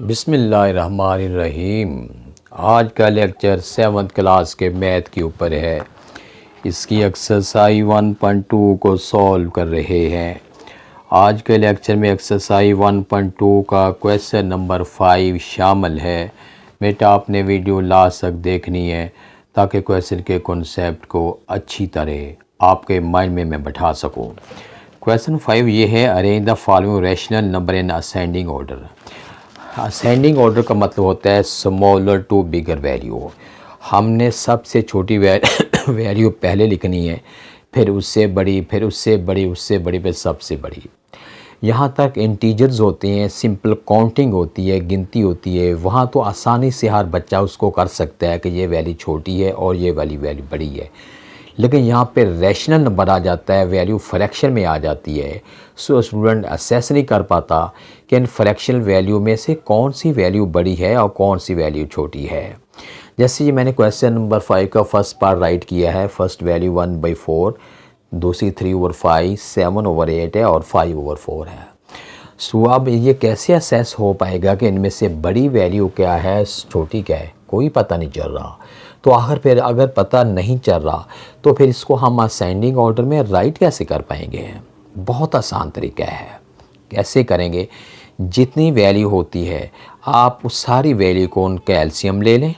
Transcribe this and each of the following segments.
बिस्मिल्लाहिर्रहमानिर्रहीम। आज का लेक्चर 7th क्लास के मैथ के ऊपर है। इसकी एक्सरसाइज 1.2 को सॉल्व कर रहे हैं। आज के लेक्चर में एक्सरसाइज 1.2 का क्वेश्चन नंबर 5 शामिल है। बेटा आपने वीडियो लास्ट तक देखनी है ताकि क्वेश्चन के कॉन्सेप्ट को अच्छी तरह आपके माइंड में मैं बैठा सकूं। क्वेश्चन 5 ये है, arrange the following rational number in ascending order. Ascending order का मतलब होता है स्मॉलर टू बिगर वैल्यू। हमने सबसे छोटी वैल्यू पहले लिखनी है, फिर उससे बड़ी, फिर उससे बड़ी, उससे बड़ी, फिर सबसे बड़ी। यहाँ तक इंटीजर्स होते हैं, सिंपल काउंटिंग होती है, गिनती होती है, वहाँ तो आसानी से हर बच्चा उसको कर सकता है कि ये वैल्यू छोटी है और ये वाली वैल्यू बड़ी है। लेकिन यहाँ पे रैशनल नंबर आ जाता है, वैल्यू फ्रैक्शन में आ जाती है, सो स्टूडेंट असेस नहीं कर पाता कि इन फ्रैक्शनल वैल्यू में से कौन सी वैल्यू बड़ी है और कौन सी वैल्यू छोटी है। जैसे ये मैंने क्वेश्चन नंबर 5 का फर्स्ट पार्ट राइट किया है। फर्स्ट वैल्यू 1/4, दूसरी 3/5, 7/8 है और 5/4 है। सो अब ये कैसे असेस हो पाएगा कि इनमें से बड़ी वैल्यू क्या है, छोटी क्या है, कोई पता नहीं चल रहा। तो आखिर फिर अगर पता नहीं चल रहा तो फिर इसको हम असेंडिंग ऑर्डर में राइट कैसे कर पाएंगे। बहुत आसान तरीका है। कैसे करेंगे, जितनी वैल्यू होती है आप उस सारी वैल्यू को उनका एलसीएम ले लें।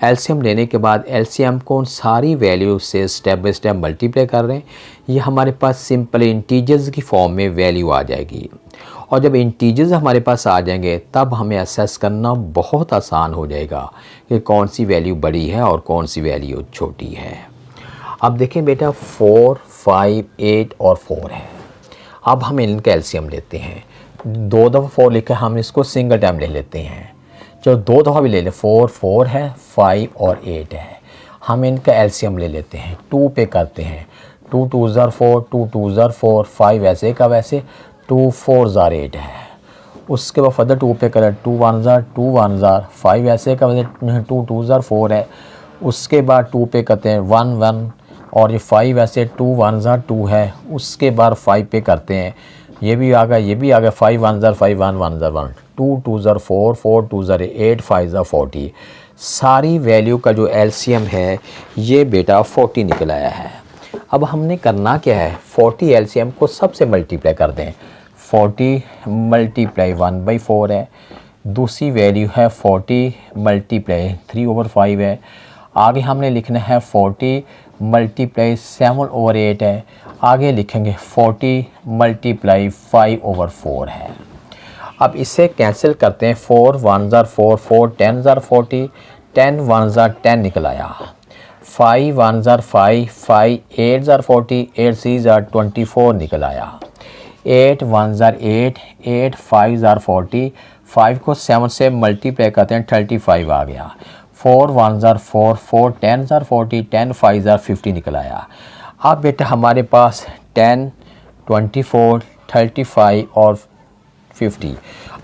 एलसीएम लेने के बाद एलसीएम को उन सारी वैल्यू से स्टेप बाय स्टेप मल्टीप्लाई कर रहे हैं। ये हमारे पास सिंपल इंटीजर्स की फॉर्म में वैल्यू आ जाएगी। और जब इंटीजर्स हमारे पास आ जाएंगे तब हमें असेस करना बहुत आसान हो जाएगा कि कौन सी वैल्यू बड़ी है और कौन सी वैल्यू छोटी है। अब देखें बेटा, 4, 5, 8 और 4 है। अब हम इनका एलसीएम लेते हैं। 2 दफ़ा 4 लिखा है, हम इसको सिंगल टाइम ले लेते हैं। चलो 2 दफ़ा भी ले लें। 4, 4 है, 5 और 8 है। हम इनका एलसीएम ले लेते हैं, 2 पे करते हैं। 2 2 ज़ार 4, 2 2 ज़ार 4, 5 ऐसे का वैसे, 2 4 ज़ार 8 है। उसके बाद फर्दर 2 पे करें, 2 1 ज़ार 2 1 ज़ार 5 ऐसे का वैसे, 2 2 ज़ार 4 है। उसके बाद 2 पे करते हैं 1 1 और ये 5 ऐसे, 2 1 ज़ार 2 है। उसके बाद 5 पे करते हैं, ये भी आ गया, ये भी आ गया, 5 1 ज़ार 5, 1 1 ज़ार 1, 2 2 ज़ार 4, 4 2 ज़ार 8, 5 ज़ार 40। सारी वैल्यू का जो एलसीएम है ये बेटा 40 निकल आया है। अब हमने करना क्या है, 40 एलसीएम को सबसे मल्टीप्लाई कर दें। 40 मल्टीप्लाई 1/4 है। दूसरी वैल्यू है 40 मल्टीप्लाई 3/5 है। आगे हमने लिखना है 40 मल्टीप्लाई 7/8 है। आगे लिखेंगे 40 मल्टीप्लाई 5/4 है। अब इसे कैंसिल करते हैं। 4 1 ज़ार 4, 4 10 ज़ार 40, 10 1 ज़ार 10 निकल आया। 5 1 ज़ार 5, 5 8 ज़ार 40, 8 3 ज़ार 24 निकल आया। 8 1 ज़ार 8, 8 5 ज़ार 40, 5 को 7 से मल्टीप्लाई करते हैं, 35 आ गया। 4 1 ज़ार 4, 4 10 ज़ार 40, 10 5 ज़ार 50 निकल आया। अब बेटा हमारे पास 10 24 35 और 50।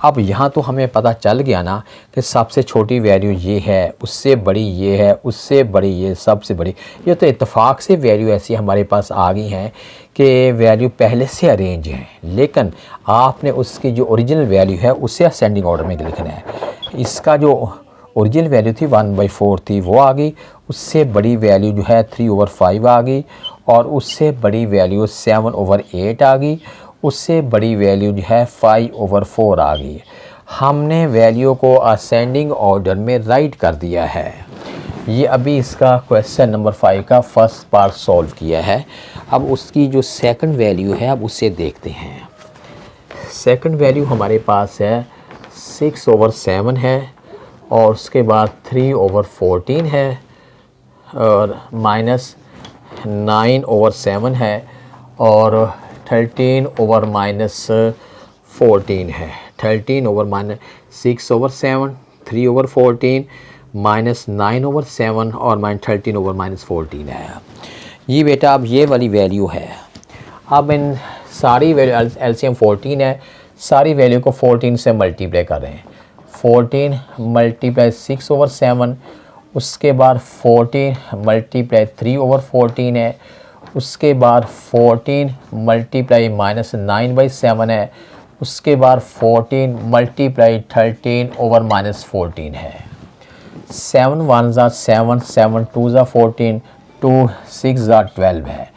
अब यहाँ तो हमें पता चल गया ना कि सबसे छोटी वैल्यू ये है, उससे बड़ी ये है, उससे बड़ी ये, सबसे बड़ी ये। तो इत्तेफाक से वैल्यू ऐसी हमारे पास आ गई हैं कि वैल्यू पहले से अरेंज है, लेकिन आपने उसकी जो ओरिजिनल वैल्यू है उसे असेंडिंग ऑर्डर में लिखना है। इसका जो ओरिजिनल वैल्यू थी 1/4 थी, वो आ गई। उससे बड़ी वैल्यू जो है 3/5 आ गई और उससे बड़ी वैल्यू 7/8 आ गई। उससे बड़ी वैल्यू जो है 5/4 आ गई। हमने वैल्यू को असेंडिंग ऑर्डर में राइट कर दिया है। ये अभी इसका क्वेश्चन नंबर 5 का फर्स्ट पार्ट सॉल्व किया है। अब उसकी जो सेकंड वैल्यू है अब उसे देखते हैं। सेकंड वैल्यू हमारे पास है 6/7 है और उसके बाद 3/14 है और माइनस 9/7 है और 13/-14 है। 13/-6/7, 3/14, -9/7 और -13/-14 है। ये बेटा अब ये वाली वैल्यू है। अब इन सारी वैल्यू एलसीएम 14 है, सारी वैल्यू को 14 से मल्टीप्लाई कर रहे हैं। 14 मल्टीप्लाई 6/7, उसके बाद 14 मल्टीप्लाई 3/14 है। उसके बाद 14 मल्टीप्लाई -9/7 है। उसके बाद 14 मल्टीप्लाई 13 ओवर -14 है। 7 1 ज़ा 7, 7 2 ज़ा 14, 2 6 ज़ा 12 है।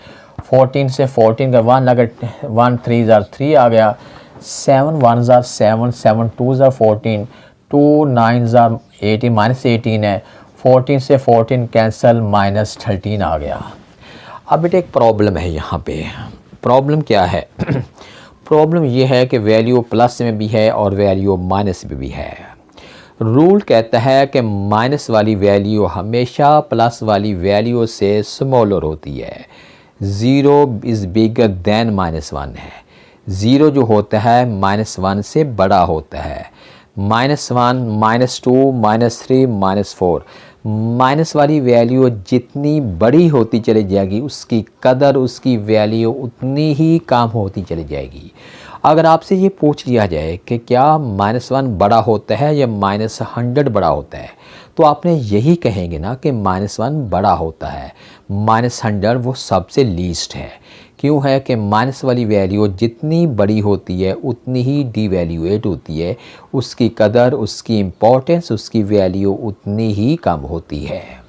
14 से 14 का 1 अगर 1 3 ज़ा 3 आ गया। 7 1 ज़ा 7, 7 2 ज़ा 14, 2 9 ज़ा 18 -18 है। 14 से 14 कैंसिल -13 आ गया। अब बेटे एक प्रॉब्लम है यहाँ पे। प्रॉब्लम क्या है? प्रॉब्लम ये है कि वैल्यू प्लस में भी है और वैल्यू माइनस में भी है। रूल कहता है कि माइनस वाली वैल्यू हमेशा प्लस वाली वैल्यू से स्मॉलर होती है। 0 इज़ बिगर दैन -1 है। 0 जो होता है -1 से बड़ा होता है। -1 -2 -3 -4 माइनस वाली वैल्यू जितनी बड़ी होती चली जाएगी उसकी कदर उसकी वैल्यू उतनी ही कम होती चली जाएगी। अगर आपसे ये पूछ लिया जाए कि क्या -1 बड़ा होता है या -100 बड़ा होता है, तो आपने यही कहेंगे ना कि -1 बड़ा होता है, -100 वो सबसे लीस्ट है। क्यों है कि माइनस वाली वैल्यू जितनी बड़ी होती है उतनी ही डिवैल्यूएट होती है, उसकी कदर उसकी इम्पोर्टेंस उसकी वैल्यू उतनी ही कम होती है।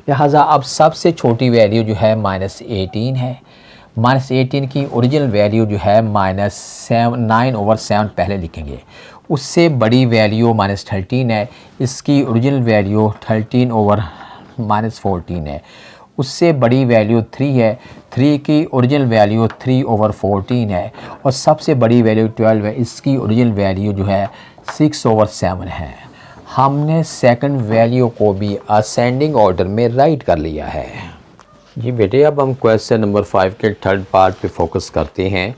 लिहाजा अब सबसे छोटी वैल्यू जो है -18 है। -18 की ओरिजिनल वैल्यू जो है -9/7 पहले लिखेंगे। उससे बड़ी वैल्यू -13 है। इसकी ओरिजिनल वैल्यू 13/-14 है। उससे बड़ी वैल्यू 3 है। 3 की ओरिजिनल वैल्यू 3/14 है। और सबसे बड़ी वैल्यू 12 है। इसकी ओरिजिनल वैल्यू जो है 6/7 है। हमने सेकंड वैल्यू को भी असेंडिंग ऑर्डर में राइट कर लिया है। जी बेटे, अब हम क्वेश्चन नंबर 5 के थर्ड पार्ट पे फोकस करते हैं।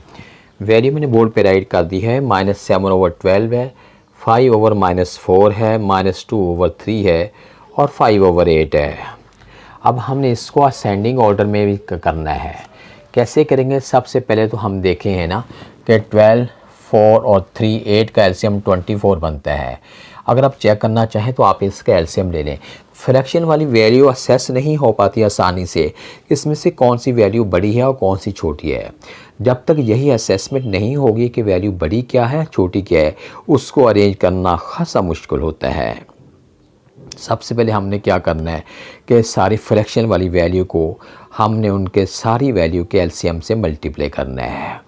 वैल्यू मैंने बोर्ड पे राइट कर दी है। -7/12 है, 5/-4 है, -2/3 है और 5/8 है। अब हमने इसको असेंडिंग ऑर्डर में भी करना है। कैसे करेंगे? सबसे पहले तो हम देखे हैं ना कि 12, 4 और 3, 8 का एलसीएम 24 बनता है। अगर आप चेक करना चाहें तो आप इसका एलसीएम ले लें। फ्रैक्शन वाली वैल्यू असेस नहीं हो पाती आसानी से, इसमें से कौन सी वैल्यू बड़ी है और कौन सी छोटी है। जब तक यही असेसमेंट नहीं होगी कि वैल्यू बड़ी क्या है छोटी क्या है, उसको अरेंज करना खासा मुश्किल होता है। सबसे पहले हमने क्या करना है कि सारी फ्रैक्शन वाली वैल्यू को हमने उनके सारी वैल्यू के एलसीएम से मल्टीप्लाई करना है।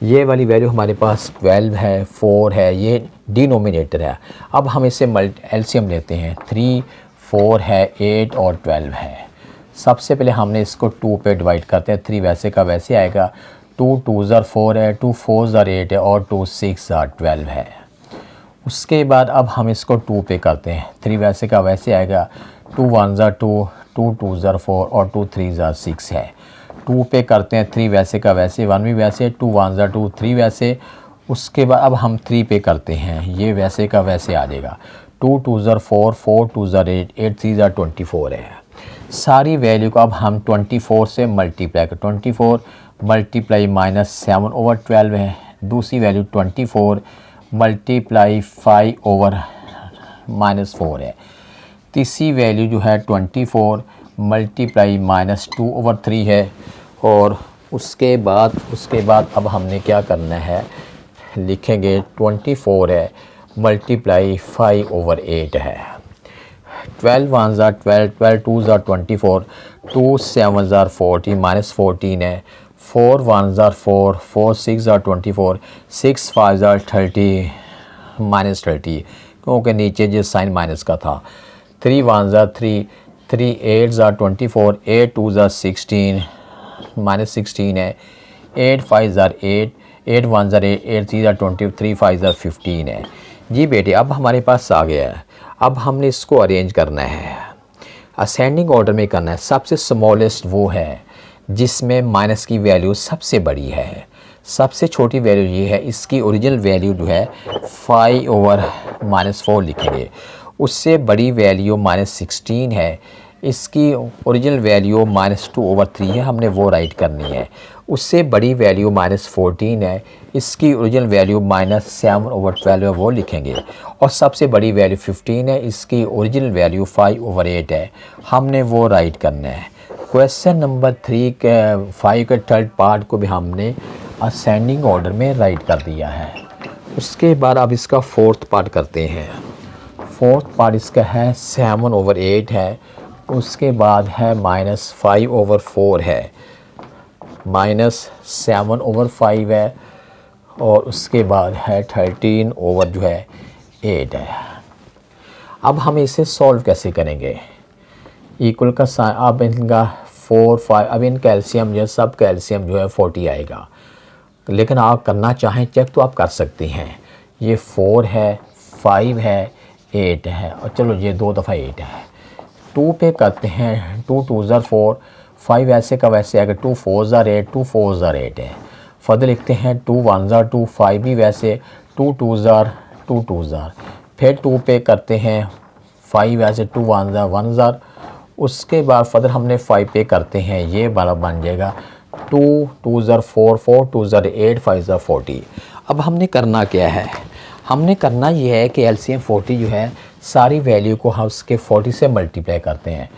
ये वाली वैल्यू हमारे पास 12 है, 4 है, ये डिनोमिनेटर है। अब हम इसे एलसीएम लेते हैं। 3, 4 है, 8 और 12 है। सबसे पहले हमने इसको 2 पे डिवाइड करते हैं। 3 वैसे का वैसे आएगा। 2 2 ज़र 4 है, 2 4 ज़र 8 है और 2 6 ज़र 12 है। उसके बाद अब हम इसको 2 पे करते हैं। 3 वैसे का वैसे आएगा। 2 1 ज़र 2, 2 2 ज़र 4 और 2 3 ज़र 6 है। 2 पे करते हैं। 3 वैसे का वैसे, 1 भी वैसे, 2 1 ज़र 2, 3 वैसे। उसके बाद अब हम 3 पे करते हैं। ये वैसे का वैसे आ जाएगा। 2 2 ज़र 4, 4 2 ज़र 8, 8 3 ज़र 24 है। सारी वैल्यू को अब हम 24 से मल्टीप्लाई कर, 24 मल्टीप्लाई -7/12 है। दूसरी वैल्यू 24 मल्टीप्लाई 5/-4 है। तीसरी वैल्यू जो है 24 मल्टीप्लाई -2/3 है। और उसके बाद अब हमने क्या करना है, लिखेंगे 24 है मल्टीप्लाई 5/8 है। 12 1 ज़र 12, 12 2 ज़र 24, 2 7 ज़र 40 -14 है। 4 1 ज़र 4, 4 6 ज़र 24, 6 5 ज़र 30 -30 क्योंकि नीचे जो साइन माइनस का था। 3 1 ज़र 3, 3 8 ज़र 24, 8 2 ज़र 16 -16 है। 8 5 ज़र 8, 8 1 ज़र 8, 8 3 ज़र 20, 3 5 ज़र 15 है। जी बेटे, अब हमारे पास आ गया है। अब हमने इसको अरेंज करना है, असेंडिंग ऑर्डर में करना है। सबसे स्मॉलेस्ट वो है जिसमें माइनस की वैल्यू सबसे बड़ी है। सबसे छोटी वैल्यू ये है। इसकी ओरिजिनल वैल्यू जो है 5/-4 लिखेंगे। उससे बड़ी वैल्यू -16 है। इसकी ओरिजिनल वैल्यू -2/3 है, हमने वो राइट करनी है। उससे बड़ी वैल्यू -14 है। इसकी ओरिजिनल वैल्यू -7/12 है, वो लिखेंगे। और सबसे बड़ी वैल्यू 15 है। इसकी ओरिजिनल वैल्यू 5/8 है, हमने वो राइट करना है। क्वेश्चन नंबर 5 के थर्ड पार्ट को भी हमने असेंडिंग ऑर्डर में राइट कर दिया है। उसके बाद अब इसका फोर्थ पार्ट करते हैं। फोर्थ पार्ट इसका है 7/8 है, उसके बाद है -5/4 है, -7/5 है, और उसके बाद है 13/8 है। अब हम इसे सॉल्व कैसे करेंगे? इक्वल का साइन, अब इनका 4 5, अब इन कैल्शियम जो सब कैल्शियम जो है 40 आएगा, लेकिन आप करना चाहें चेक तो आप कर सकते हैं। ये 4 है, 5 है, 8 है, और चलो ये 2 दफ़ा 8 है। 2 पे करते हैं, 2 2 ज़र 4, 5 ऐसे का वैसे आएगा, 2 4 ज़र 8, 2 4 ज़र 8 है। फर्दर लिखते हैं 2 1 ज़र 2, 5 भी वैसे, 2 2 ज़र 2 2 ज़र, फिर 2 पे करते हैं 5 ऐसे, 2 1 ज़र 1 ज़र। उसके बाद फर्दर हमने 5 पे करते हैं, ये वाला बन जाएगा 2 2 ज़र 4 4 2 ज़र 8 5 ज़र 40। अब हमने करना क्या है? हमने करना ये है कि LCM 40 जो है सारी वैल्यू को हम उसके 40 से मल्टीप्लाई करते हैं।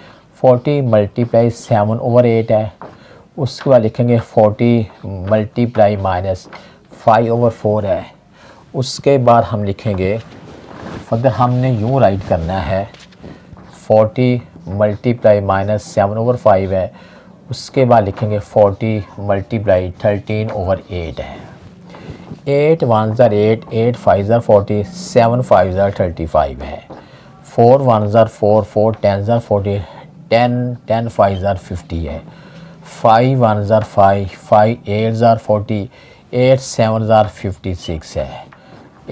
40 मल्टीप्लाई 7/8 है, उसके बाद लिखेंगे 40 मल्टीप्लाई -5/4 है। उसके बाद हम लिखेंगे, फर्दर हमने यूँ राइट करना है 40 मल्टीप्लाई -7/5 है, उसके बाद लिखेंगे 40 मल्टीप्लाई 13/8 है। 8 1 ज़र 8, 8 5 ज़र 40, 7 5 ज़र 35 है। 4 1 ज़र 4, 4 10 ज़र 40, 10 10 5 ज़र 50 है। 5 1 ज़र 5, 5 8 ज़र 40, 8 7 ज़र 56 है।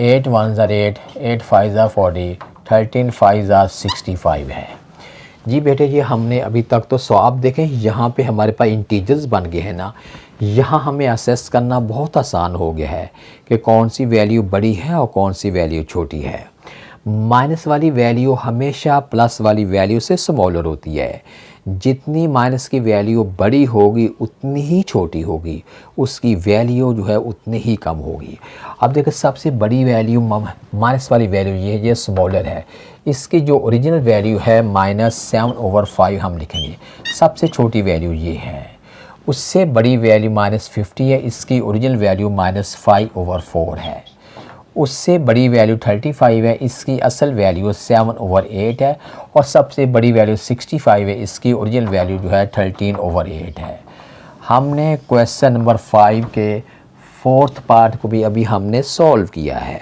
8 1 ज़र 8, 8 5 ज़र 40, 13 5 ज़र 65 है। जी बेटे, ये हमने अभी तक तो आप देखें यहाँ पे हमारे पास इंटीजर्स बन गए हैं ना, यहाँ हमें असेस करना बहुत आसान हो गया है कि कौन सी वैल्यू बड़ी है और कौन सी वैल्यू छोटी है। माइनस वाली वैल्यू हमेशा प्लस वाली वैल्यू से स्मॉलर होती है। जितनी माइनस की वैल्यू बड़ी होगी उतनी ही छोटी होगी, उसकी वैल्यू जो है उतनी ही कम होगी। अब देखो सबसे बड़ी वैल्यू माइनस वाली वैल्यू ये स्मॉलर है, इसकी जो ओरिजिनल वैल्यू है -7/5 हम लिखेंगे। सबसे छोटी वैल्यू ये है, उससे बड़ी वैल्यू -50 है, इसकी ओरिजिनल वैल्यू -5/4 है। उससे बड़ी वैल्यू 35 है, इसकी असल वैल्यू 7/8 है, और सबसे बड़ी वैल्यू 65 है, इसकी ओरिजिनल वैल्यू जो है 13/8 है। हमने क्वेश्चन नंबर 5 के फोर्थ पार्ट को भी अभी हमने सॉल्व किया है।